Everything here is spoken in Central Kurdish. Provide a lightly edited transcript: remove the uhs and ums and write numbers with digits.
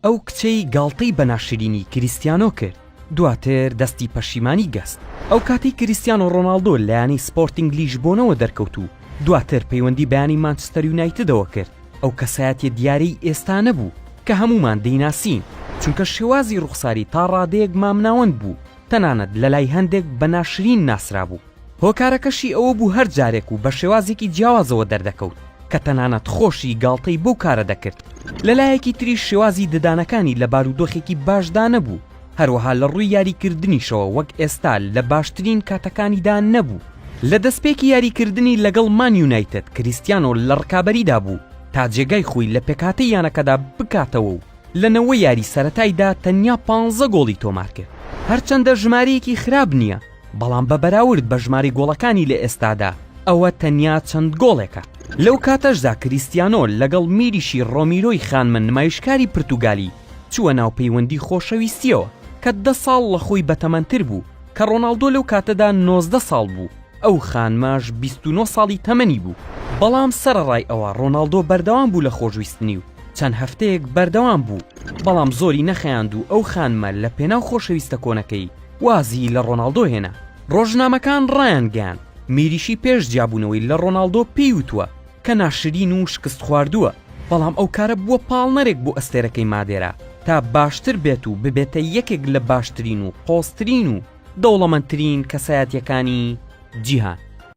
ئەو کچەی گاڵتەی بەناشرینی کریستیانۆ کرد، دواتر دەستی پەشیمانی گەست. ئەو کاتی کریستیانۆ ڕۆناڵدۆ لایەنی سپۆرتینگ لیژبۆنەوە دەرکەوت و دواتر پەیوەندی بەیانی مانچستەر یونایتدەوە کرد. ئەو کەسایەتی دیارەی ئێستا نەبوو کە هەمومان دەیناسین، چونکە شێوازی ڕوخساری تا ڕادەیەک مامناوەند بوو، تەنانەت لە لای هەندێک بەناشرین ناسرا بوو. هۆکارەکەشی ئەوە بوو هەر جارێک و بە شێوازێکی جیاوازەوە دەردەکەوت کە تەنانەت خۆشی گاڵتەی بەو کارە دەکرد. لەلایەکی تری شێوازی ددانەکانی لە بارودۆخێکی باشدا نەبوو، هەروەها لە ڕووی یاریکردنیشەوە وەک ئێستا لە باشترین کاتەکانیدا نەبوو. لە دەستپێکی یاریکردنی لەگەڵ مان یونایتد کریستیانۆ لە ڕکابەریدا بوو تا جێگای خۆی لە پێکاتەی یانەکەدا بکاتەوە و لەنەوەی یاری سەرەتایدا تەنیا 15 گۆڵی تۆمار کرد. هەرچەندە ژمارەیەکی خراپ نییە، بەڵام بە بەراورد بە ژماری گۆڵەکانی لە ئێستادا ئەوە تەنیا چەند گۆڵێکە. لەو کاتەشدا کریستیانۆ لەگەڵ میریشی ڕۆمیرۆی خانمن نمایشکاری پرتوگالی چووە ناو پەیوەندی خۆشەویستیەوە کە 10 ساڵ لە خۆی بەتەمەنتر بوو کە ڕۆناڵدۆ لەو کاتەدا 19 ساڵ بوو. ئەو خانماش 29 ساڵی تەمەنی بوو. بەڵام سەرڕای ئەوە ڕۆناڵدۆ بەردەوام بوو لە خۆشویستنی و چەند هەفتەیەک بەردەوام بوو، بەڵام زۆری نەخەیاند و ئەو خانمە لە پێناو خۆشەویستە کۆنەکەی وازی لە ڕۆناڵدۆ هێنا. ڕۆژنامەکان ڕایانگەیان میریشی پێش جیابوونەوەی لە ڕۆناڵدۆ پێی وتووە کە ناشرین و شکست خواردووە، بەڵام ئەو کارە بووە پاڵنەرێک بۆ ئەستێرەکەی مادێرە تا باشتر بێت و ببێتە یەکێک لە باشترین و قۆسترین و دەوڵەمەندترین کەسایەتیەکانی جیهان.